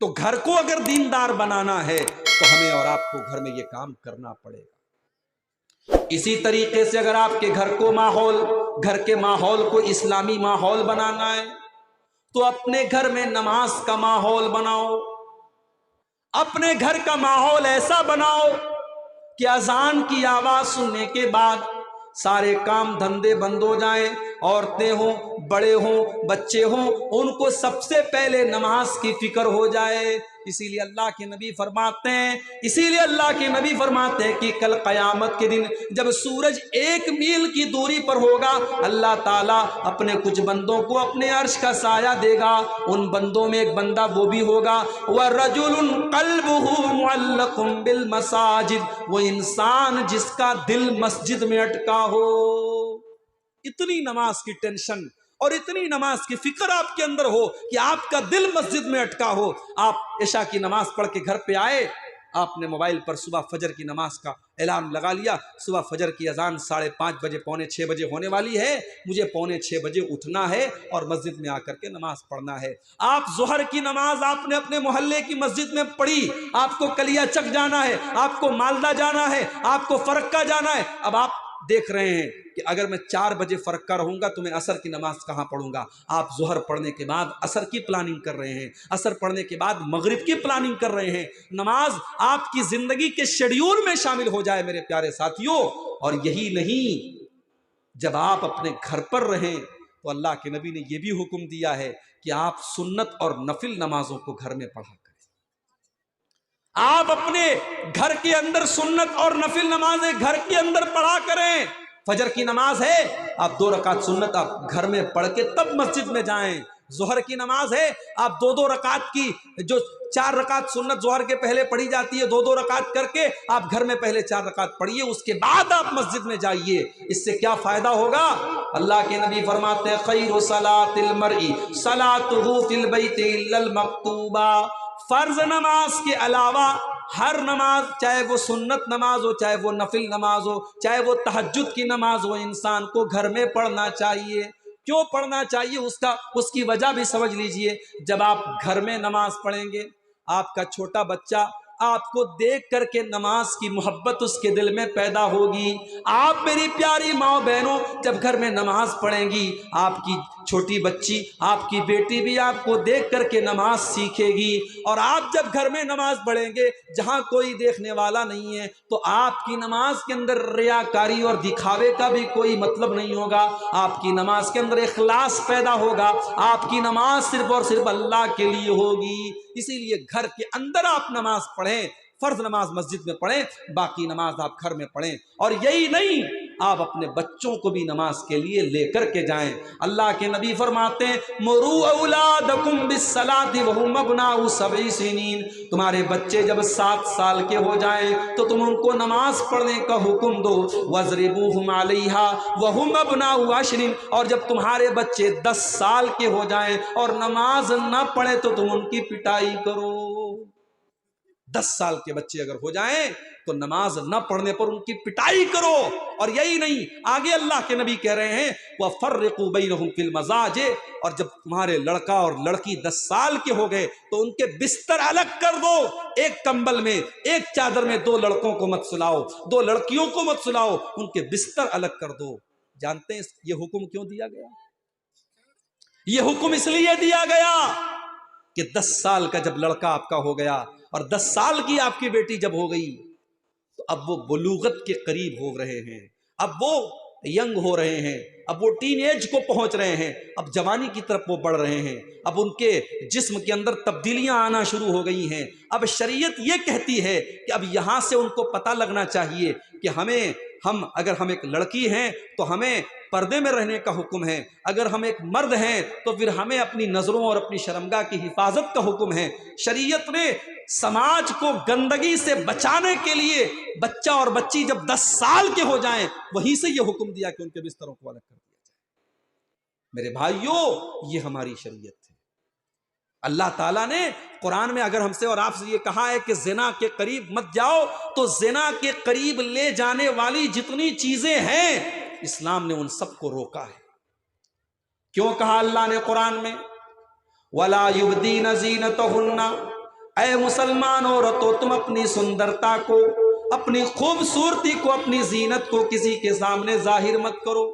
تو گھر کو اگر دیندار بنانا ہے تو ہمیں اور آپ کو گھر میں یہ کام کرنا پڑے گا۔ اسی طریقے سے اگر آپ کے گھر کے ماحول کو اسلامی ماحول بنانا ہے تو اپنے گھر میں نماز کا ماحول بناؤ، اپنے گھر کا ماحول ایسا بناؤ کہ اذان کی آواز سننے کے بعد سارے کام دھندے بند ہو جائیں، عورتیں ہوں، بڑے ہوں، بچے ہوں، ان کو سب سے پہلے نماز کی فکر ہو جائے۔ اسی لیے اللہ کے نبی فرماتے ہیں کہ کل قیامت کے دن جب سورج 1 میل کی دوری پر ہوگا، اللہ تعالیٰ اپنے کچھ بندوں کو اپنے عرش کا سایہ دے گا۔ ان بندوں میں ایک بندہ وہ بھی ہوگا وَرَجُلٌ قَلْبُهُ مُعَلَّقٌ بِالْمَسَاجِدِ، وہ انسان جس کا دل مسجد میں اٹکا ہو۔ اتنی نماز کی ٹینشن اور اتنی نماز کی فکر آپ کے اندر ہو کہ آپ کا دل مسجد میں اٹکا ہو۔ آپ عشاء کی نماز پڑھ کے گھر پہ آئے، آپ نے موبائل پر صبح فجر کی نماز کا اعلان لگا لیا، صبح فجر کی اذان 5:30 بجے 5:45 بجے ہونے والی ہے، مجھے 5:45 بجے اٹھنا ہے اور مسجد میں آ کر کے نماز پڑھنا ہے۔ آپ ظہر کی نماز آپ نے اپنے محلے کی مسجد میں پڑھی، آپ کو کلیا چک جانا ہے، آپ کو مالدہ جانا ہے، آپ کو فرقہ جانا ہے۔ اب آپ دیکھ رہے ہیں کہ اگر میں 4 بجے فرقہ رہوں گا تو میں عصر کی نماز کہاں پڑھوں گا؟ آپ ظہر پڑھنے کے بعد عصر کی پلاننگ کر رہے ہیں، عصر پڑھنے کے بعد مغرب کی پلاننگ کر رہے ہیں۔ نماز آپ کی زندگی کے شیڈیول میں شامل ہو جائے میرے پیارے ساتھیوں۔ اور یہی نہیں، جب آپ اپنے گھر پر رہیں تو اللہ کے نبی نے یہ بھی حکم دیا ہے کہ آپ سنت اور نفل نمازوں کو گھر میں پڑھا کریں۔ آپ اپنے گھر کے اندر سنت اور نفل نمازیں گھر کے اندر پڑھا کریں۔ فجر کی نماز ہے، آپ 2 رکعت سنت آپ گھر میں پڑھ کے تب مسجد میں جائیں۔ ظہر کی نماز ہے، آپ 2 رکعت کی جو 4 رکعت سنت ظہر کے پہلے پڑھی جاتی ہے، 2 رکعت کر کے آپ گھر میں پہلے 4 رکعت پڑھیے، اس کے بعد آپ مسجد میں جائیے۔ اس سے کیا فائدہ ہوگا؟ اللہ کے نبی فرماتے ہیں خیر صلاۃ المرء صلاۃہ فی البیت الا المکتوبہ، فرض نماز کے علاوہ ہر نماز، چاہے وہ سنت نماز ہو، چاہے وہ نفل نماز ہو، چاہے وہ تہجد کی نماز ہو، انسان کو گھر میں پڑھنا چاہیے۔ کیوں پڑھنا چاہیے؟ اس کی وجہ بھی سمجھ لیجئے۔ جب آپ گھر میں نماز پڑھیں گے، آپ کا چھوٹا بچہ آپ کو دیکھ کر کے نماز کی محبت اس کے دل میں پیدا ہوگی۔ آپ میری پیاری ماں بہنوں جب گھر میں نماز پڑھیں گی، آپ کی چھوٹی بچی، آپ کی بیٹی بھی آپ کو دیکھ کر کے نماز سیکھے گی۔ اور آپ جب گھر میں نماز پڑھیں گے جہاں کوئی دیکھنے والا نہیں ہے تو آپ کی نماز کے اندر ریاکاری اور دکھاوے کا بھی کوئی مطلب نہیں ہوگا۔ آپ کی نماز کے اندر اخلاص پیدا ہوگا، آپ کی نماز صرف اور صرف اللہ کے لیے ہوگی۔ اسی لیے گھر کے اندر آپ نماز پڑھیں، فرض نماز مسجد میں پڑھیں، باقی نماز آپ گھر میں پڑھیں۔ اور یہی نہیں، آپ اپنے بچوں کو بھی نماز کے لیے لے کر کے جائیں۔ اللہ کے نبی فرماتے ہیں مروا اولادکم بالصلاۃ وهم ابناء 7 سنین، تمہارے بچے جب 7 سال کے ہو جائیں تو تم ان کو نماز پڑھنے کا حکم دو، واضربوہم علیہا وهم ابناء 10، اور جب تمہارے بچے 10 سال کے ہو جائیں اور نماز نہ پڑھیں تو تم ان کی پٹائی کرو۔ 10 سال کے بچے اگر ہو جائیں تو نماز نہ پڑھنے پر ان کی پٹائی کرو۔ اور یہی نہیں، آگے اللہ کے نبی کہہ رہے ہیں وَفَرِّقُوا بَيْنَهُمْ فِي الْمَضَاجِعِ، اور جب تمہارے لڑکا اور لڑکی 10 سال کے ہو گئے تو ان کے بستر الگ کر دو۔ ایک کمبل میں، ایک چادر میں 2 لڑکوں کو مت سلاؤ، 2 لڑکیوں کو مت سلاؤ، ان کے بستر الگ کر دو۔ جانتے ہیں یہ حکم کیوں دیا گیا؟ یہ حکم اس لیے دیا گیا کہ 10 سال کا جب لڑکا آپ کا ہو گیا اور 10 سال کی آپ کی بیٹی جب ہو گئی تو اب وہ بلوغت کے قریب ہو رہے ہیں، اب وہ ینگ ہو رہے ہیں، اب وہ ٹین ایج کو پہنچ رہے ہیں، اب جوانی کی طرف وہ بڑھ رہے ہیں، اب ان کے جسم کے اندر تبدیلیاں آنا شروع ہو گئی ہیں۔ اب شریعت یہ کہتی ہے کہ اب یہاں سے ان کو پتہ لگنا چاہیے کہ اگر ہم ایک لڑکی ہیں تو ہمیں پردے میں رہنے کا حکم ہے، اگر ہم ایک مرد ہیں تو پھر ہمیں اپنی نظروں اور اپنی شرمگاہ کی حفاظت کا حکم ہے۔ شریعت نے سماج کو گندگی سے بچانے کے لیے بچہ اور بچی جب 10 سال کے ہو جائیں وہیں سے یہ حکم دیا کہ ان کے بستروں کو الگ کر دیا جائے۔ میرے بھائیوں، یہ ہماری شریعت ہے۔ اللہ تعالیٰ نے قرآن میں اگر ہم سے اور آپ سے یہ کہا ہے کہ زنا کے قریب مت جاؤ، تو زنا کے قریب لے جانے والی جتنی چیزیں ہیں اسلام نے ان سب کو روکا ہے۔ کیوں کہا اللہ نے قرآن میں وَلَا يُبْدِينَ زِينَتَهُنَّ اے مسلمان عورتوں، تم اپنی سندرتا کو، اپنی خوبصورتی کو، اپنی زینت کو کسی کے سامنے ظاہر مت کرو۔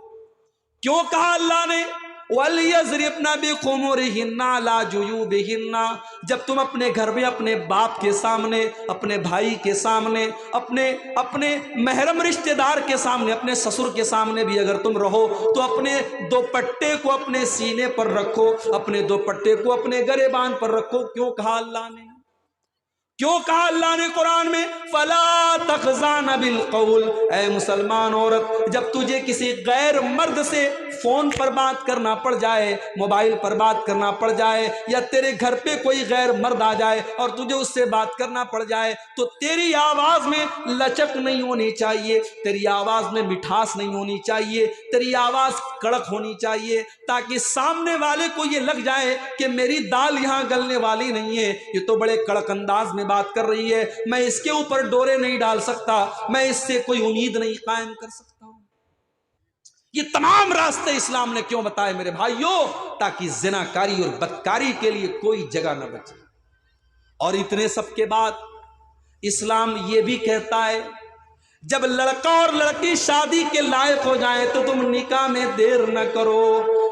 کیوں کہا اللہ نے وَلْيَضْرِبْنَ بِخُمُرِهِنَّ عَلَىٰ جُيُوبِهِنَّ؟ جب تم اپنے گھر میں اپنے باپ کے سامنے، اپنے بھائی کے سامنے، اپنے محرم رشتہ دار کے سامنے، اپنے سسر کے سامنے بھی اگر تم رہو تو اپنے دوپٹے کو اپنے سینے پر رکھو، اپنے دوپٹے کو اپنے گریبان پر رکھو۔ کیوں کہا اللہ نے؟ کیوں کہا اللہ نے قرآن میں فَلَا تَخْضَعْنَ بِالْقَوْلِ؟ اے مسلمان عورت، جب تجھے کسی غیر مرد سے فون پر بات کرنا پڑ جائے، موبائل پر بات کرنا پڑ جائے، یا تیرے گھر پہ کوئی غیر مرد آ جائے اور تجھے اس سے بات کرنا پڑ جائے، تو تیری آواز میں لچک نہیں ہونی چاہیے، تیری آواز میں مٹھاس نہیں ہونی چاہیے، تیری آواز کڑک ہونی چاہیے، تاکہ سامنے والے کو یہ لگ جائے کہ میری دال یہاں گلنے والی نہیں ہے، یہ تو بڑے کڑک انداز میں بات کر رہی ہے، میں اس کے اوپر ڈورے نہیں ڈال سکتا، میں اس سے کوئی امید نہیں قائم کر سکتا ہوں۔ یہ تمام راستے اسلام نے کیوں بتائے میرے بھائیوں؟ تاکہ زناکاری اور بدکاری کے لیے کوئی جگہ نہ بچے۔ اور اتنے سب کے بعد اسلام یہ بھی کہتا ہے جب لڑکا اور لڑکی شادی کے لائق ہو جائیں تو تم نکاح میں دیر نہ کرو۔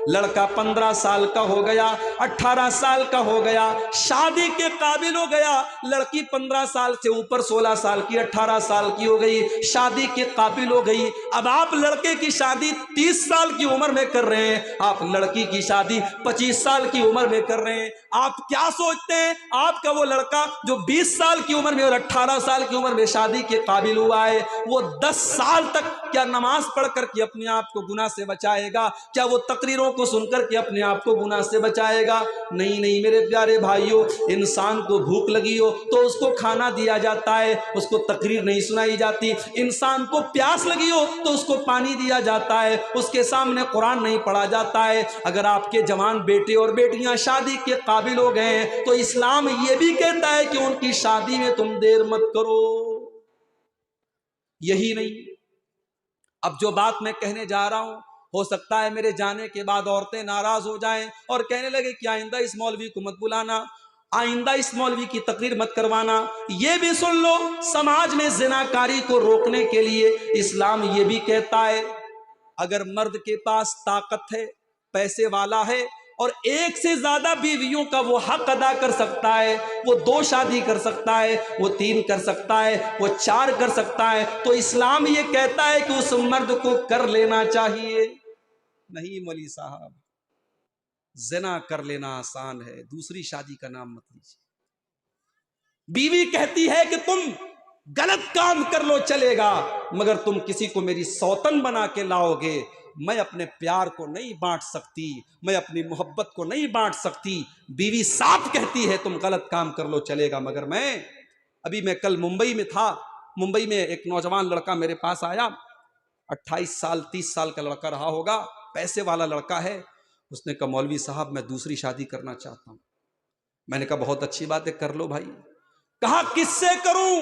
لڑکا 15 سال کا ہو گیا، 18 سال کا ہو گیا، شادی کے قابل ہو گیا، لڑکی 15 سال سے اوپر 16 سال کی، 18 سال کی ہو گئی، شادی کے قابل ہو گئی۔ اب آپ لڑکے کی شادی 30 سال کی عمر میں کر رہے ہیں، آپ لڑکی کی شادی 25 سال کی عمر میں کر رہے ہیں۔ آپ کیا سوچتے ہیں آپ کا وہ لڑکا جو 20 سال کی عمر میں اور 18 سال کی عمر میں شادی کے قابل ہوا ہے، وہ 10 سال تک کیا نماز پڑھ کر کے اپنے آپ کو گناہ سے بچائے گا؟ کیا وہ تقریروں کو سن کر کے اپنے آپ کو گناہ سے بچائے گا؟ نہیں نہیں میرے پیارے بھائیوں، انسان کو بھوک لگی ہو تو اس کو کھانا دیا جاتا ہے، اس کو تقریر نہیں سنائی جاتی۔ انسان کو پیاس لگی ہو تو اس کو پانی دیا جاتا ہے، اس کے سامنے قرآن نہیں پڑھا جاتا ہے۔ اگر آپ کے جوان بیٹے اور بیٹیاں شادی کے قابل ہو گئے ہیں تو اسلام یہ بھی کہتا ہے کہ ان کی شادی میں تم دیر مت کرو۔ یہی نہیں، اب جو بات میں کہنے جا رہا ہوں ہو سکتا ہے میرے جانے کے بعد عورتیں ناراض ہو جائیں اور کہنے لگے کہ آئندہ اس مولوی کو مت بلانا، آئندہ اس مولوی کی تقریر مت کروانا۔ یہ بھی سن لو، سماج میں زناکاری کو روکنے کے لیے اسلام یہ بھی کہتا ہے اگر مرد کے پاس طاقت ہے، پیسے والا ہے اور ایک سے زیادہ بیویوں کا وہ حق ادا کر سکتا ہے، وہ 2 شادی کر سکتا ہے، وہ 3 کر سکتا ہے، وہ 4 کر سکتا ہے، تو اسلام یہ کہتا ہے کہ اس مرد کو کر لینا چاہیے۔ نہیں مولی صاحب، زنا کر لینا آسان ہے، دوسری شادی کا نام مت لیجیے۔ بیوی کہتی ہے کہ تم غلط کام کر لو چلے گا، مگر تم کسی کو میری سوتن بنا کے لاؤ گے، میں اپنے پیار کو نہیں بانٹ سکتی، میں اپنی محبت کو نہیں بانٹ سکتی۔ بیوی صاف کہتی ہے تم غلط کام کر لو چلے گا، مگر میں کل ممبئی میں تھا، ممبئی میں ایک نوجوان لڑکا میرے پاس آیا، 28 سال 30 سال کا لڑکا رہا ہوگا، پیسے والا لڑکا ہے۔ اس نے کہا مولوی صاحب میں دوسری شادی کرنا چاہتا ہوں۔ میں نے کہا بہت اچھی بات ہے، کر لو بھائی۔ کہا کس سے کروں؟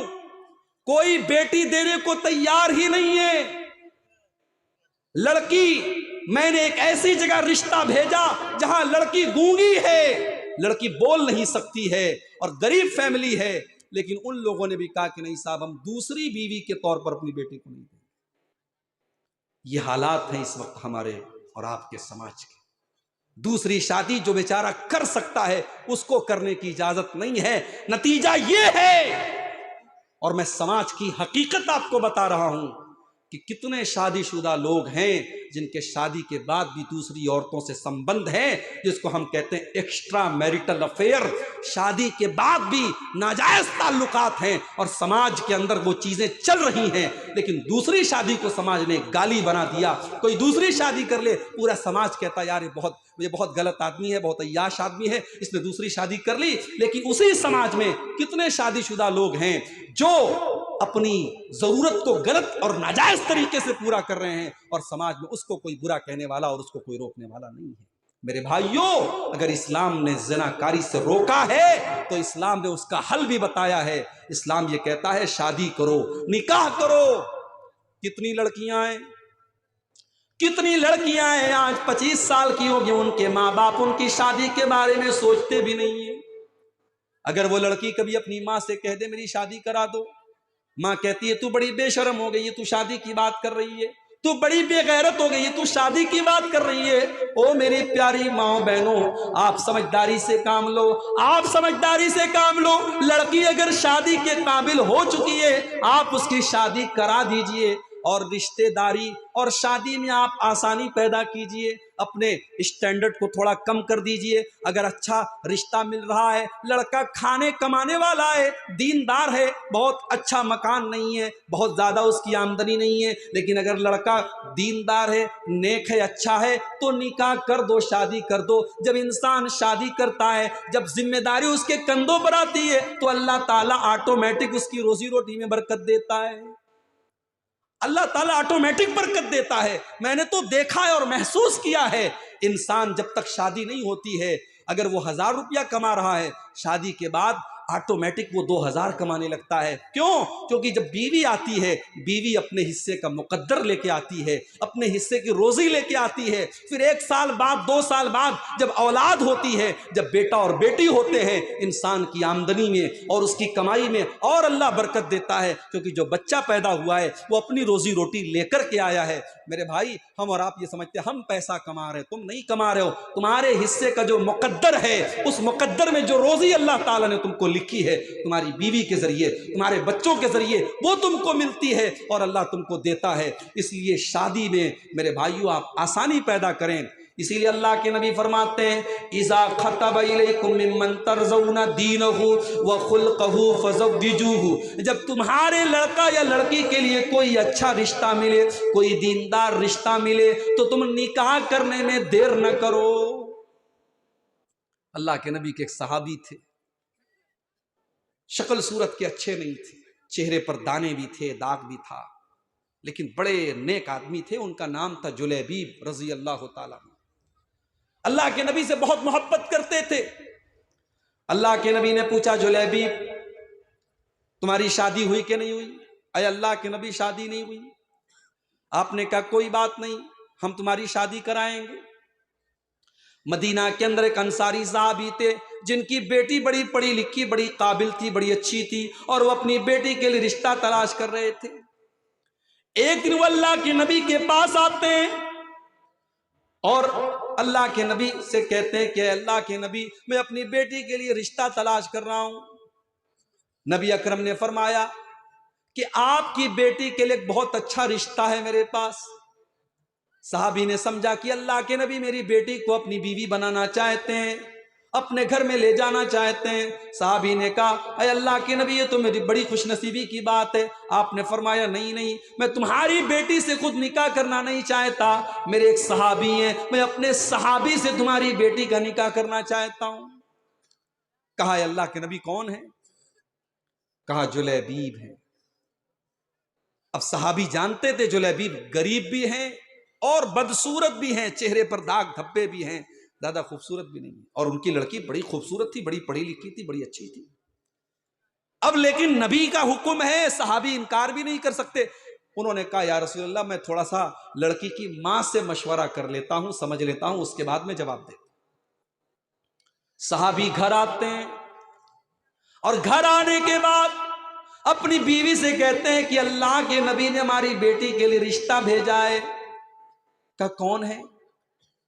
کوئی بیٹی دینے کو تیار ہی نہیں ہے۔ لڑکی، میں نے ایک ایسی جگہ رشتہ بھیجا جہاں لڑکی گونگی ہے، لڑکی بول نہیں سکتی ہے اور غریب فیملی ہے، لیکن ان لوگوں نے بھی کہا کہ نہیں صاحب ہم دوسری بیوی کے طور پر اپنی بیٹی کو نہیں دیں۔ یہ حالات ہیں اس وقت ہمارے اور آپ کے سماج کے۔ دوسری شادی جو بیچارہ کر سکتا ہے اس کو کرنے کی اجازت نہیں ہے۔ نتیجہ یہ ہے، اور میں سماج کی حقیقت آپ کو بتا رہا ہوں کہ کتنے شادی شدہ لوگ ہیں جن کے شادی کے بعد بھی دوسری عورتوں سے سمبند ہیں، جس کو ہم کہتے ہیں ایکسٹرا میریٹل افیئر۔ شادی کے بعد بھی ناجائز تعلقات ہیں اور سماج کے اندر وہ چیزیں چل رہی ہیں، لیکن دوسری شادی کو سماج نے گالی بنا دیا۔ کوئی دوسری شادی کر لے، پورا سماج کہتا ہے یار یہ بہت غلط آدمی ہے، بہت عیاش آدمی ہے، اس نے دوسری شادی کر لی۔ لیکن اسی سماج میں کتنے شادی شدہ لوگ ہیں جو اپنی ضرورت کو غلط اور ناجائز طریقے سے پورا کر رہے ہیں، اور سماج میں اس کو کوئی برا کہنے والا اور اس کو کوئی روکنے والا نہیں ہے۔ میرے بھائیوں، اگر اسلام نے زناکاری سے روکا ہے تو اسلام نے اس کا حل بھی بتایا ہے۔ اسلام یہ کہتا ہے شادی کرو، نکاح کرو۔ کتنی لڑکیاں ہیں آج 25 سال کی ہوگی، ان کے ماں باپ ان کی شادی کے بارے میں سوچتے بھی نہیں ہیں۔ اگر وہ لڑکی کبھی اپنی ماں سے کہہ دے میری شادی کرا دو، ماں کہتی ہے تو بڑی بے شرم ہو گئی ہے، تو شادی کی بات کر رہی ہے، تو بڑی بے غیرت ہو گئی ہے، تو شادی کی بات کر رہی ہے۔ او میری پیاری ماں بہنوں، آپ سمجھداری سے کام لو، آپ سمجھداری سے کام لو۔ لڑکی اگر شادی کے قابل ہو چکی ہے، آپ اس کی شادی کرا دیجئے، اور رشتہ داری اور شادی میں آپ آسانی پیدا کیجئے، اپنے اسٹینڈرڈ کو تھوڑا کم کر دیجئے۔ اگر اچھا رشتہ مل رہا ہے، لڑکا کھانے کمانے والا ہے، دیندار ہے، بہت اچھا مکان نہیں ہے، بہت زیادہ اس کی آمدنی نہیں ہے، لیکن اگر لڑکا دیندار ہے، نیک ہے، اچھا ہے، تو نکاح کر دو، شادی کر دو۔ جب انسان شادی کرتا ہے، جب ذمہ داری اس کے کندھوں پر آتی ہے، تو اللہ تعالیٰ آٹومیٹک اس کی روزی روٹی میں برکت دیتا ہے، اللہ تعالیٰ آٹومیٹک برکت دیتا ہے۔ میں نے تو دیکھا ہے اور محسوس کیا ہے، انسان جب تک شادی نہیں ہوتی ہے، اگر وہ 1000 روپیہ کما رہا ہے، شادی کے بعد آٹومیٹک وہ 2000 کمانے لگتا ہے۔ کیوں؟ کیونکہ جب بیوی آتی ہے، بیوی اپنے حصے کا مقدر لے کے آتی ہے، اپنے حصے کی روزی لے کے آتی ہے۔ پھر 1 سال بعد، 2 سال بعد جب اولاد ہوتی ہے، جب بیٹا اور بیٹی ہوتے ہیں، انسان کی آمدنی میں اور اس کی کمائی میں اور اللہ برکت دیتا ہے، کیونکہ جو بچہ پیدا ہوا ہے وہ اپنی روزی روٹی لے کر کے آیا ہے۔ میرے بھائی، ہم اور آپ یہ سمجھتے ہیں ہم پیسہ کما رہے ہیں، تم نہیں کما رہے ہو۔ تمہارے حصے کا جو مقدر ہے، اس مقدر میں جو روزی اللہ تعالیٰ نے تم کو لکھی ہے، تمہاری بیوی کے ذریعے، تمہارے بچوں کے ذریعے، وہ تم کو ملتی ہے اور اللہ تم کو دیتا ہے۔ اس لیے شادی میں میرے بھائیوں آپ آسانی پیدا کریں۔ اسی لیے اللہ کے نبی فرماتے ہیں اذا خطب الیکم ممن ترضون دینہ وخلقہ فزوجوہ، جب تمہارے لڑکا یا لڑکی کے لیے کوئی اچھا رشتہ ملے، کوئی دیندار رشتہ ملے، تو تم نکاح کرنے میں دیر نہ کرو۔ اللہ کے نبی کے ایک صحابی تھے، شکل صورت کے اچھے نہیں تھے، چہرے پر دانے بھی تھے، داغ بھی تھا، لیکن بڑے نیک آدمی تھے۔ ان کا نام تھا جلیبیب رضی اللہ تعالیٰ عنہ۔ اللہ کے نبی سے بہت محبت کرتے تھے۔ اللہ کے نبی نے پوچھا جلیبیب تمہاری شادی ہوئی کہ نہیں ہوئی؟ اے اللہ کے نبی شادی نہیں ہوئی۔ آپ نے کہا کوئی بات نہیں، ہم تمہاری شادی کرائیں گے۔ مدینہ کے اندر ایک انصاری صحابی تھے جن کی بیٹی بڑی پڑھی لکھی، بڑی قابل تھی، بڑی اچھی تھی، اور وہ اپنی بیٹی کے لیے رشتہ تلاش کر رہے تھے۔ ایک دن وہ اللہ کے نبی کے پاس آتے ہیں اور اللہ کے نبی سے کہتے ہیں کہ اللہ کے نبی میں اپنی بیٹی کے لیے رشتہ تلاش کر رہا ہوں۔ نبی اکرم نے فرمایا کہ آپ کی بیٹی کے لیے ایک بہت اچھا رشتہ ہے میرے پاس۔ صحابی نے سمجھا کہ اللہ کے نبی میری بیٹی کو اپنی بیوی بنانا چاہتے ہیں، اپنے گھر میں لے جانا چاہتے ہیں۔ صحابی نے کہا اے اللہ کے نبی یہ تو میری بڑی خوش نصیبی کی بات ہے۔ آپ نے فرمایا نہیں نہیں، میں تمہاری بیٹی سے خود نکاح کرنا نہیں چاہتا، میرے ایک صحابی ہیں، میں اپنے صحابی سے تمہاری بیٹی کا نکاح کرنا چاہتا ہوں۔ کہا اے اللہ کے نبی کون ہے؟ کہا جلیبیب ہے۔ اب صحابی جانتے تھے جلیبیب غریب بھی ہیں اور بدصورت بھی ہیں، چہرے پر داغ دھبے بھی ہیں، زیادہ خوبصورت بھی نہیں، اور ان کی لڑکی بڑی خوبصورت تھی، بڑی پڑھی لکھی تھی، بڑی اچھی تھی۔ اب لیکن نبی کا حکم ہے، صحابی انکار بھی نہیں کر سکتے۔ انہوں نے کہا یا رسول اللہ میں تھوڑا سا لڑکی کی ماں سے مشورہ کر لیتا ہوں، سمجھ لیتا ہوں، اس کے بعد میں جواب دیتا ہوں۔ صحابی گھر آتے ہیں اور گھر آنے کے بعد اپنی بیوی سے کہتے ہیں کہ اللہ کے نبی نے ہماری بیٹی کے لیے رشتہ بھیجا ہے۔ کہا کون ہے؟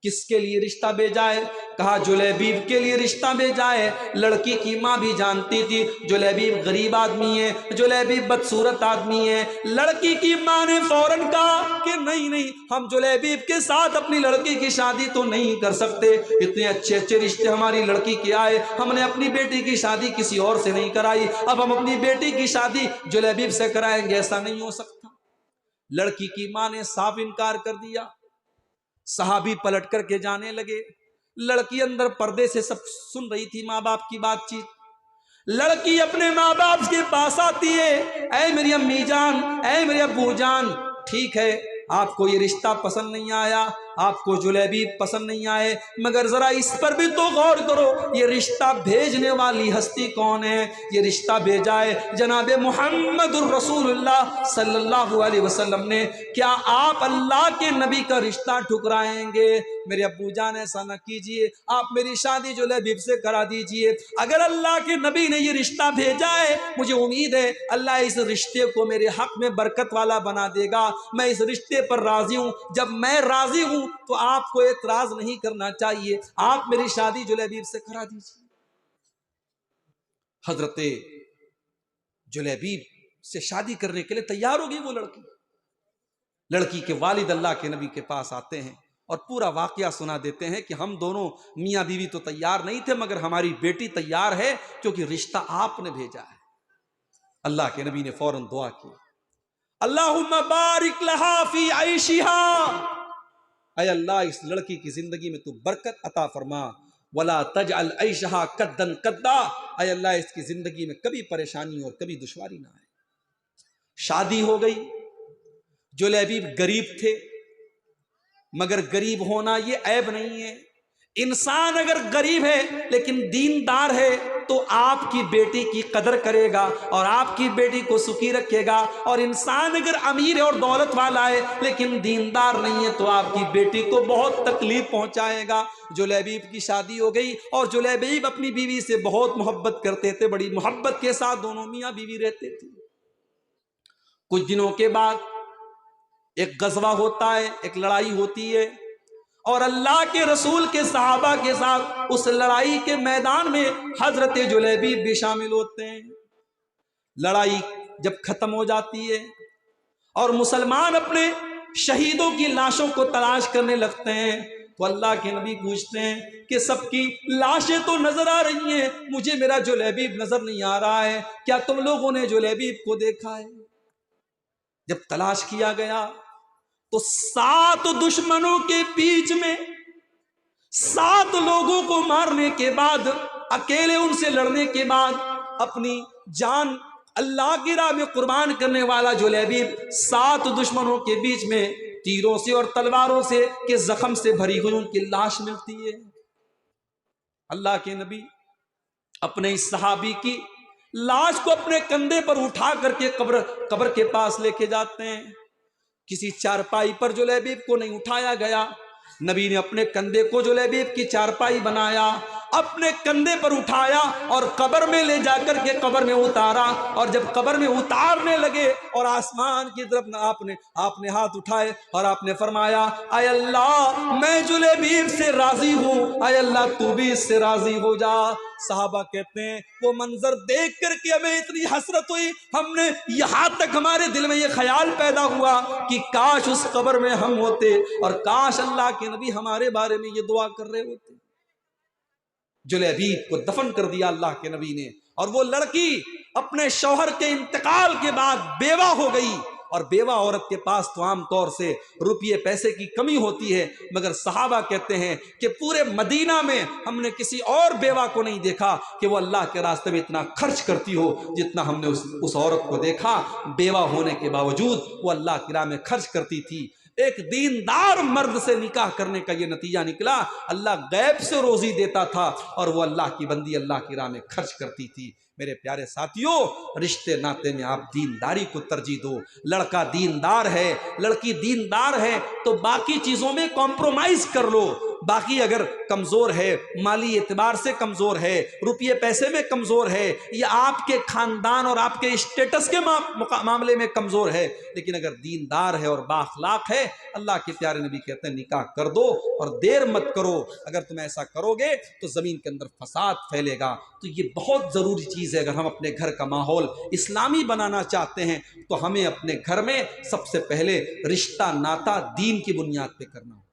کس کے لیے رشتہ بھیجا ہے؟ کہا جلیبیب کے لیے رشتہ بھیجا ہے۔ لڑکی کی ماں بھی جانتی تھی جلیبیب غریب آدمی ہے، جلیبیب بدصورت آدمی ہے۔ لڑکی کی ماں نے فوراً کہا کہ نہیں نہیں، ہم جلیبیب کے ساتھ اپنی لڑکی کی شادی تو نہیں کر سکتے، اتنے اچھے اچھے رشتے ہماری لڑکی کے آئے، ہم نے اپنی بیٹی کی شادی کسی اور سے نہیں کرائی، اب ہم اپنی بیٹی کی شادی جلیبیب سے کرائیں گے، ایسا نہیں ہو سکتا۔ لڑکی کی ماں نے صاف انکار کر دیا۔ صحابی پلٹ کر کے جانے لگے۔ لڑکی اندر پردے سے سب سن رہی تھی ماں باپ کی بات چیت۔ لڑکی اپنے ماں باپ کے پاس آتی ہے، اے میری امی جان، اے میرے ابو جان، ٹھیک ہے آپ کو یہ رشتہ پسند نہیں آیا، آپ کو جلیبیب پسند نہیں آئے، مگر ذرا اس پر بھی تو غور کرو، یہ رشتہ بھیجنے والی ہستی کون ہے؟ یہ رشتہ بھیجا ہے جناب محمد الرسول اللہ صلی اللہ علیہ وسلم نے۔ کیا آپ اللہ کے نبی کا رشتہ ٹھکرائیں گے؟ میرے ابو جان ایسا نہ کیجئے، آپ میری شادی جلیبیب سے کرا دیجئے۔ اگر اللہ کے نبی نے یہ رشتہ بھیجا ہے، مجھے امید ہے اللہ اس رشتے کو میرے حق میں برکت والا بنا دے گا، میں اس رشتے پر راضی ہوں۔ جب میں راضی ہوں تو آپ کو اعتراض نہیں کرنا چاہیے، آپ میری شادی جلیبیب سے کرا دیجئے۔ حضرت جلیبیب سے شادی کرنے کے لیے تیار ہوگی وہ لڑکی کے والد اللہ کے نبی کے پاس آتے ہیں اور پورا واقعہ سنا دیتے ہیں کہ ہم دونوں میاں بیوی تو تیار نہیں تھے، مگر ہماری بیٹی تیار ہے کیونکہ رشتہ آپ نے بھیجا ہے۔ اللہ کے نبی نے فوراً دعا کی، اللہم بارک لہا فی عیشہا، اے اللہ اس لڑکی کی زندگی میں تو برکت عطا فرما، ولا تجعل عیشہا قدًا قدّا، اے اللہ اس کی زندگی میں کبھی پریشانی اور کبھی دشواری نہ آئے۔ شادی ہو گئی۔ جلیبیب غریب تھے، مگر غریب ہونا یہ عیب نہیں ہے۔ انسان اگر غریب ہے لیکن دیندار ہے تو آپ کی بیٹی کی قدر کرے گا اور آپ کی بیٹی کو سکھی رکھے گا، اور انسان اگر امیر اور دولت والا ہے لیکن دیندار نہیں ہے تو آپ کی بیٹی کو بہت تکلیف پہنچائے گا۔ جلیبیب کی شادی ہو گئی اور جلیبیب اپنی بیوی سے بہت محبت کرتے تھے، بڑی محبت کے ساتھ دونوں میاں بیوی رہتے تھے۔ کچھ دنوں کے بعد ایک غزوہ ہوتا ہے، ایک لڑائی ہوتی ہے، اور اللہ کے رسول کے صحابہ کے ساتھ اس لڑائی کے میدان میں حضرت جلیبیب بھی شامل ہوتے ہیں۔ لڑائی جب ختم ہو جاتی ہے اور مسلمان اپنے شہیدوں کی لاشوں کو تلاش کرنے لگتے ہیں تو اللہ کے نبی پوچھتے ہیں کہ سب کی لاشیں تو نظر آ رہی ہیں، مجھے میرا جلیبیب نظر نہیں آ رہا ہے، کیا تم لوگوں نے جلیبیب کو دیکھا ہے؟ جب تلاش کیا گیا تو 7 دشمنوں کے بیچ میں 7 لوگوں کو مارنے کے بعد، اکیلے ان سے لڑنے کے بعد، اپنی جان اللہ کی راہ میں قربان کرنے والا جلیبیب 7 دشمنوں کے بیچ میں تیروں سے اور تلواروں سے کے زخم سے بھری ہوئی ان کی لاش ملتی ہے۔ اللہ کے نبی اپنے اس صحابی کی لاش کو اپنے کندھے پر اٹھا کر کے قبر کے پاس لے کے جاتے ہیں۔ کسی چارپائی پر جلیبیب کو نہیں اٹھایا گیا، نبی نے اپنے کندھے کو جلیبیب کی چارپائی بنایا، اپنے کندھے پر اٹھایا اور قبر میں لے جا کر کے قبر میں اتارا، اور جب قبر میں اتارنے لگے اور آسمان کی طرف آپ نے ہاتھ اٹھائے اور آپ نے فرمایا، اے اللہ میں جلیبیب سے راضی ہوں، اے اللہ تو بھی اس سے راضی ہو جا۔ صحابہ کہتے ہیں وہ منظر دیکھ کر کے ہمیں اتنی حسرت ہوئی، ہم نے یہاں تک ہمارے دل میں یہ خیال پیدا ہوا کہ کاش اس قبر میں ہم ہوتے اور کاش اللہ کے نبی ہمارے بارے میں یہ دعا کر رہے ہوتے۔ جلیبیب کو دفن کر دیا اللہ کے نبی نے، اور وہ لڑکی اپنے شوہر کے انتقال کے بعد بیوہ ہو گئی، اور بیوہ عورت کے پاس تو عام طور سے روپیے پیسے کی کمی ہوتی ہے، مگر صحابہ کہتے ہیں کہ پورے مدینہ میں ہم نے کسی اور بیوہ کو نہیں دیکھا کہ وہ اللہ کے راستے میں اتنا خرچ کرتی ہو جتنا ہم نے اس عورت کو دیکھا۔ بیوہ ہونے کے باوجود وہ اللہ کی راہ میں خرچ کرتی تھی۔ ایک دیندار مرد سے نکاح کرنے کا یہ نتیجہ نکلا، اللہ غیب سے روزی دیتا تھا اور وہ اللہ کی بندی اللہ کی راہ میں خرچ کرتی تھی۔ میرے پیارے ساتھیوں، رشتے ناتے میں آپ دینداری کو ترجیح دو۔ لڑکا دیندار ہے، لڑکی دیندار ہے تو باقی چیزوں میں کمپرومائز کر لو۔ باقی اگر کمزور ہے، مالی اعتبار سے کمزور ہے، روپیے پیسے میں کمزور ہے، یا آپ کے خاندان اور آپ کے اسٹیٹس کے معاملے میں کمزور ہے، لیکن اگر دیندار ہے اور بااخلاق ہے، اللہ کے پیارے نبی کہتے ہیں نکاح کر دو اور دیر مت کرو۔ اگر تم ایسا کرو گے تو زمین کے اندر فساد پھیلے گا۔ تو یہ بہت ضروری چیز ہے، اگر ہم اپنے گھر کا ماحول اسلامی بنانا چاہتے ہیں تو ہمیں اپنے گھر میں سب سے پہلے رشتہ ناتا دین کی بنیاد پہ کرنا ہوگا۔